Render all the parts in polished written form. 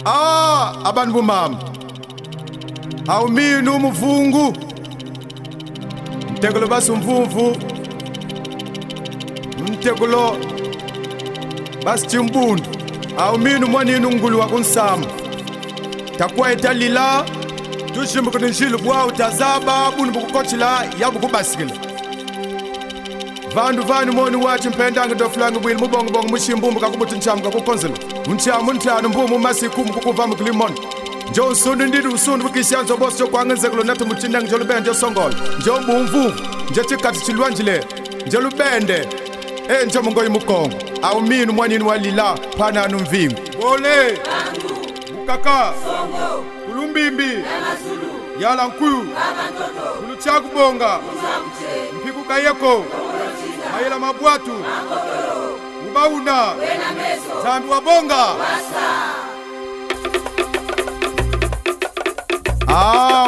Abantu bomama awumini umuvungu mtekolo basumvumvu mtekolo basichimbundu awumini mwanini ungulu wakunsama takuwa italila tushimbu kuninjilu bwa utazaba bunu bukukochila yabu kubasikila vandu moni wachi mpendanga dofulanga bwili mubongo mushimbumbu kakubuti nchamu kakukonzela unchamu ntanu mbumu masikumu kukuvamu kulimoni njo usundu ndidi usundu bukishanzo bosi jo kwangenzekulo natu muchindangi njo lubende songolo njo mbumvu njo chikati chilwanjile njo lubende njo mungoyi mukongo awumini mwanini walila pananu mvingu bole bukaka kulumbimbi yala nkuyu kuluchakubonga mpiku kayeko mayela mabwatu ubauna zambi wabonga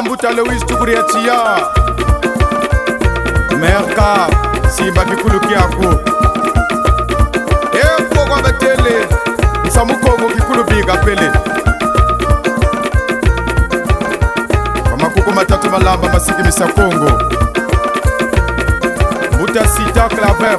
mbuta Lewis tukuria chia merka simba kikulu kiako kwa betele nsamukongo kikulu biga pele makuko matatu malamba masiki misa Kongo mbuta sita claver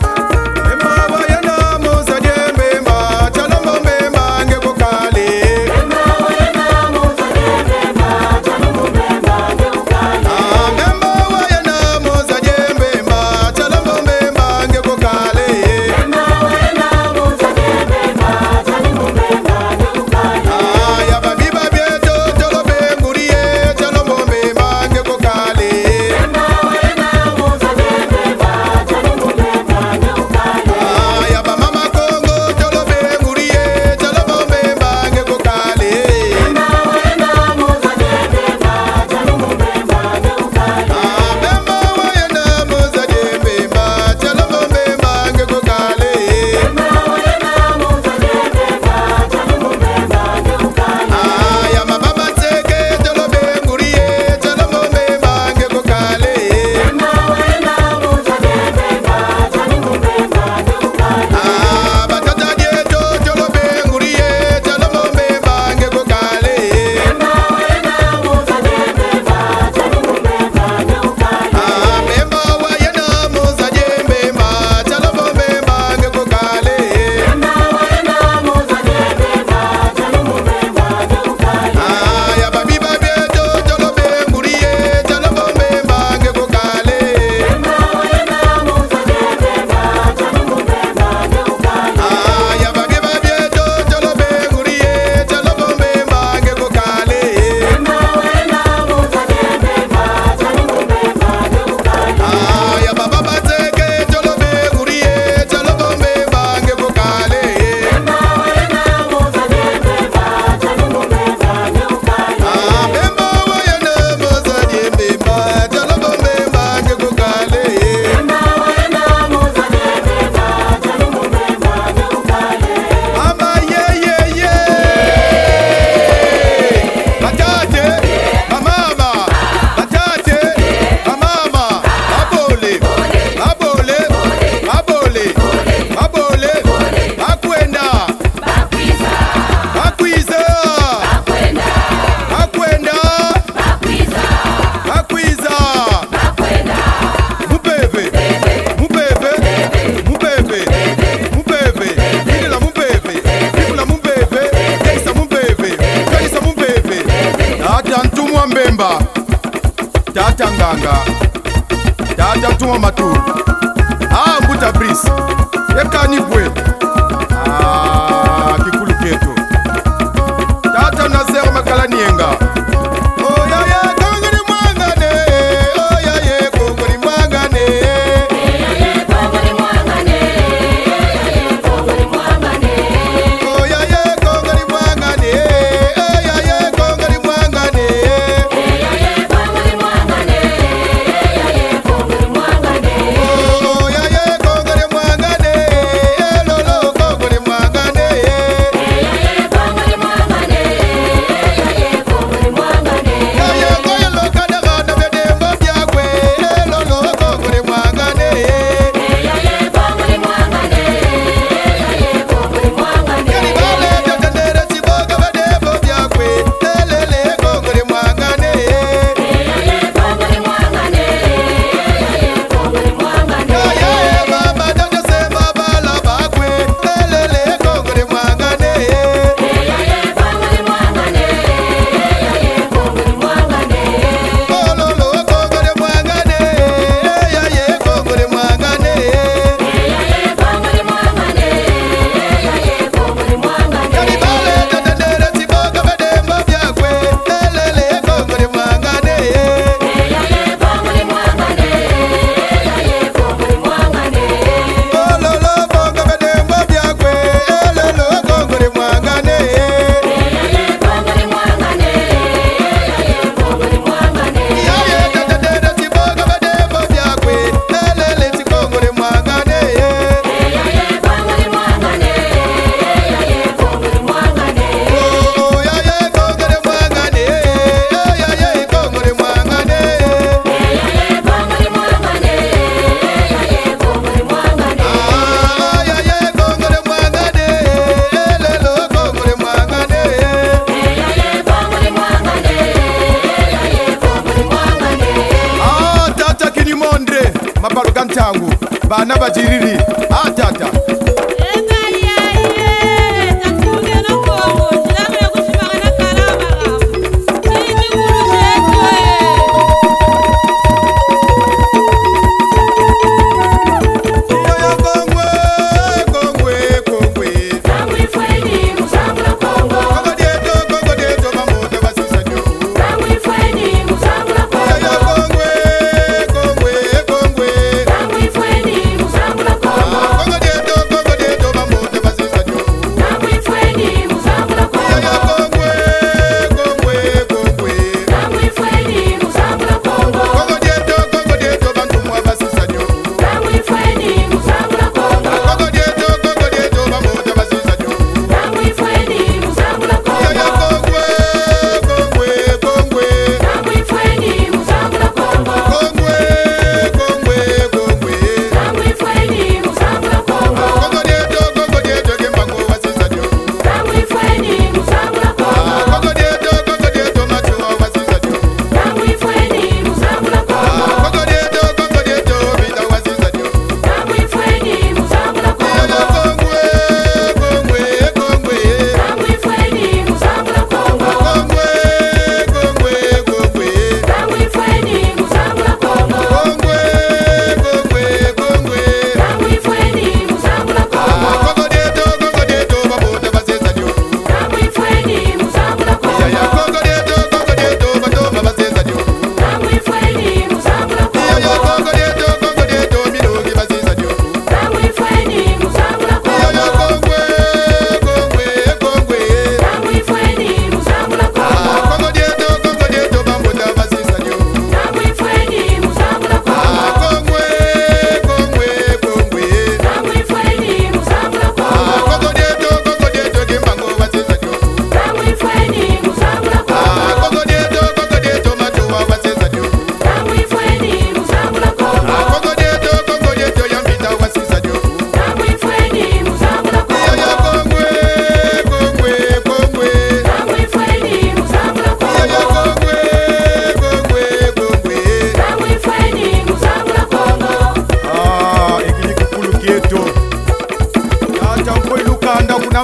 Tata nganga tata tuma maturu mbuta bris yekani bwe kikulu ketu tata nasero makala nienga Lolo mapalo kantangu bana bajiriri atata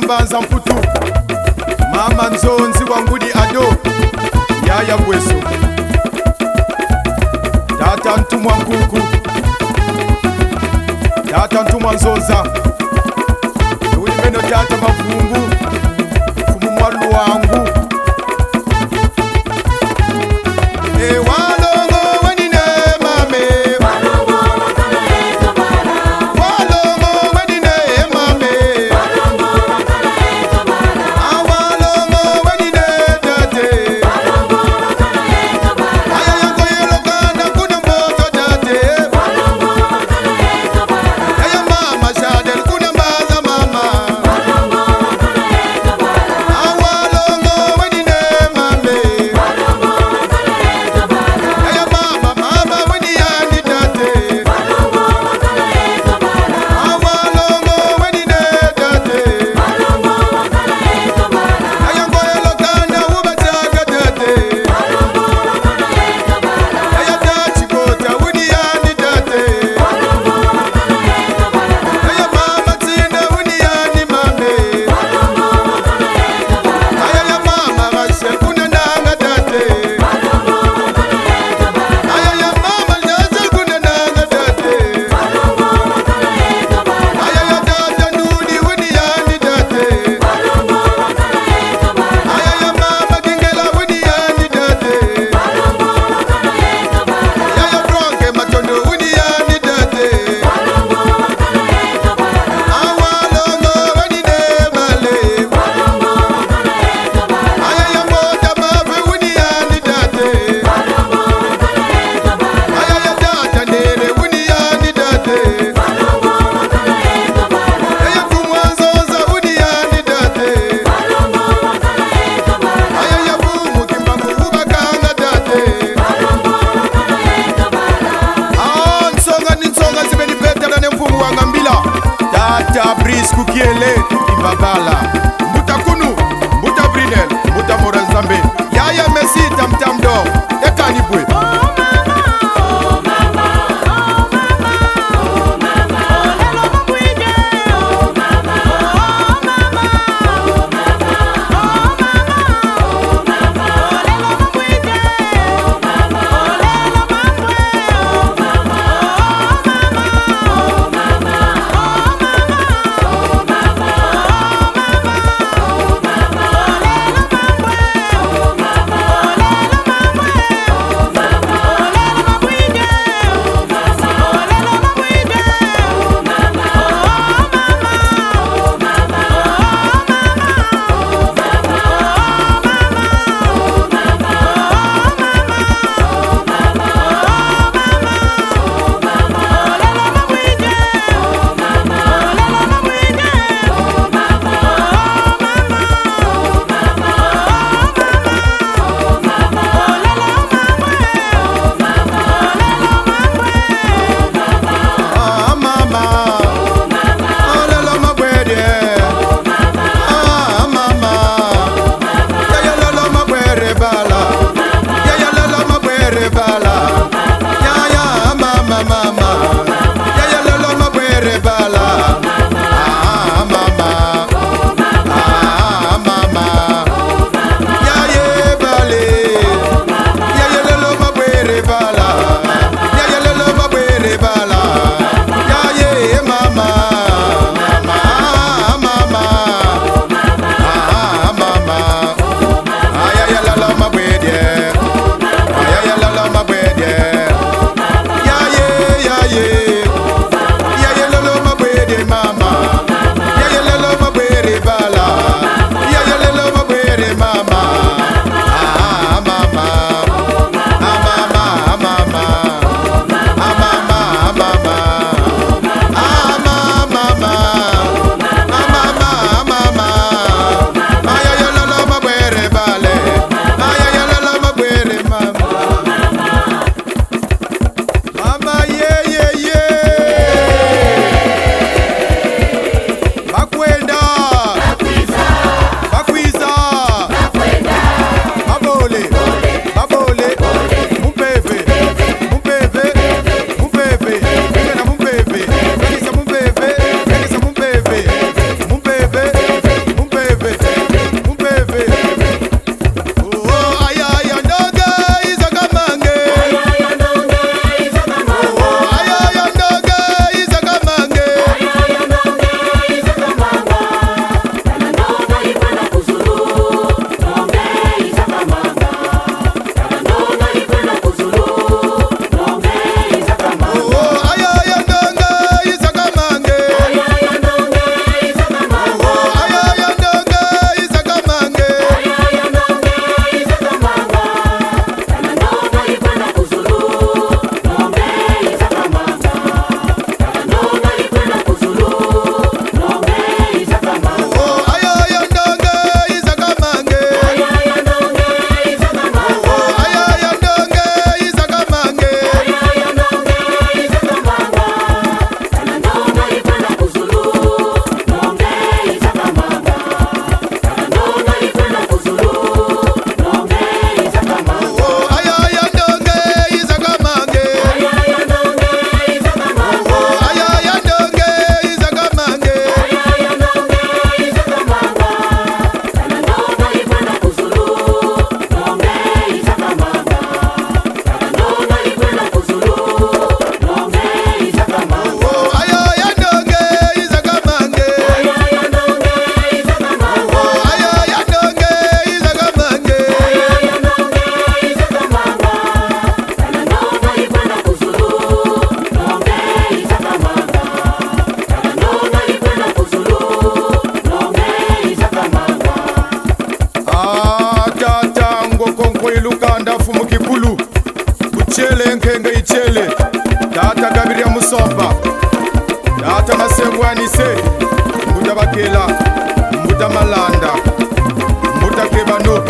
Mbanza mputu mama nzonzi wangudi ado yaya bweso tata ntumwa nkuku tata ntumwa nzoza ulimeno tata mavungu fumu mwalu wangu walongo wenine mame Musomba Data Masengwanise Mbuta Bakela Mbuta Malanda Mbuta Kebano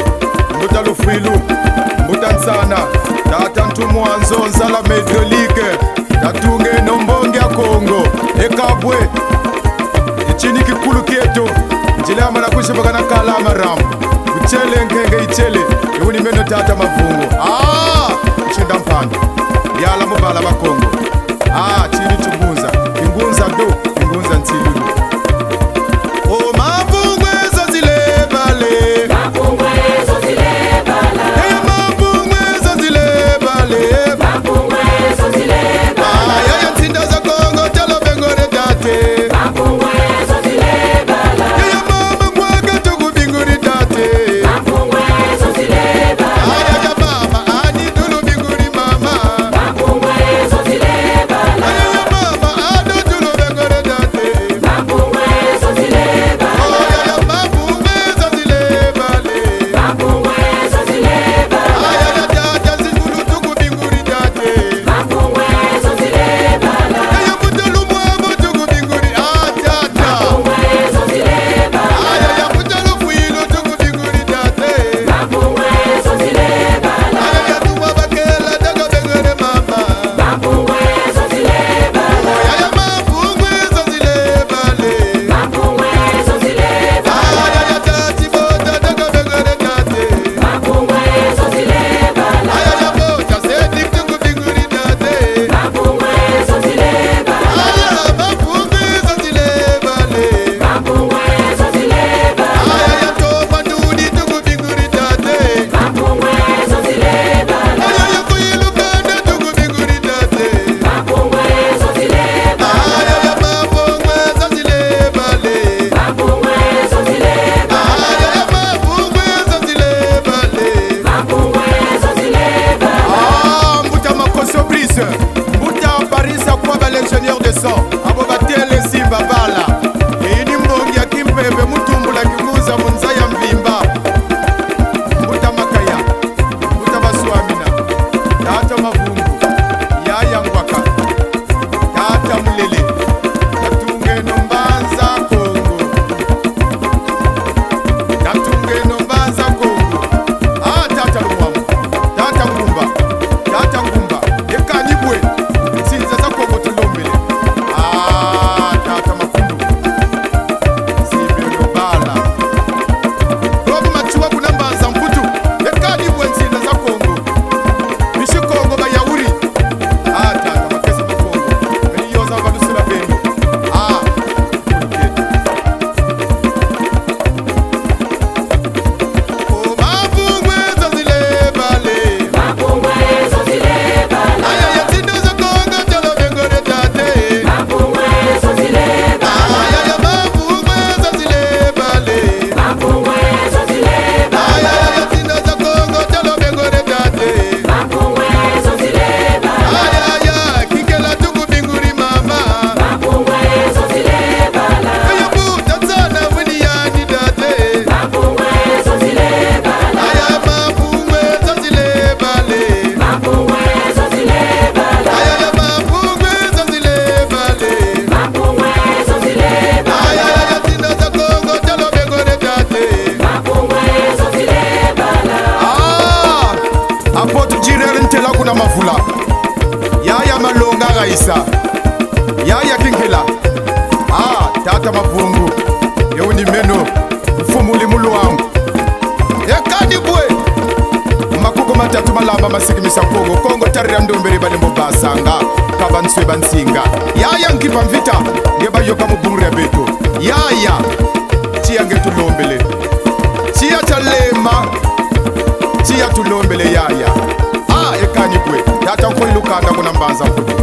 Mbuta Lufilu Mbuta Nsana Data Ntumwanzo Nzala Medrolike Tatunge Nombonge ya Kongo Ekabwe Ichini kikulu kieto Njila amana kushibagana kala amaramu Uchele nkenge ichele Iwuni meno tata mavungo Chinda mpanda Yala mubala wa Kongo chini chungunza Kingunza do Kingunza ntilulu Mavungwe zo zile bale Mavungwe zo zile bala Mavungwe zo zile bale Mavungwe zo zile bala Yaya ntinda za Kongo Talo bengore date Mavungwe zo zile bala Yaya mama mwaka tuku binguri date Mavungwe zo zile bala Yaya mama ani dulu binguri mama Mavungwe zo zile bala l'ingénieur de son abo batele simba bala ini mbongi ya kimpembe mutumbula kimuza munza ya mvimba mbuta makaya mbuta baswamina tata mavungu yaya ngwaka tata mulele tatunge nombanza kongo tatunge nombanza kongo tata lumwamu tata ngumba ekanibwe nsinza za kongo tulombele tata mafundu zibyolobala robu machuwa kuna mbanza mputu ekanibwe nsinza za kongo bishi kongo bayauri tata makesi makongo eliyoza badusula benu mavungwe zazilebale Mapungwe zozilebala. ayaya tsindo za kongo tolo bengore tate Mapungwe zozilebala. ayaya mavungwe zazilebale Mapungwe zozilebala. ayaya tsindo za kongo tolo bengore tate Mapungwe zozilebala. ayaya kikela tukubinguri mama Mapungwe zozilebala. eyobuta tsana winiyani tate Mapungwe zozilebala. aya mavungwe zazilebale Mapungwe zozilebala. ayaya mavungwe zazilebale Mapungwe zozilebala. ayaya tsindo za kongo tolo bengore tate Mapungwe zozilebala. apoto jirele ntela kuna mavula yaya malonga gaisa yaya kinkela tata mavungu yewundi meno mfumuli mulu wangu ekanibwe makuko matatu malamba masikimisa kongo kongo tarira ndombere balembo basanga kabanswe bansinga yaya nkipa mvita ngebayoka mubungure beto yaya chiya ngetulombele chiya chalema chiya tulombele yaya ekanibwe tata nkoilukanda kuna mbanza mputu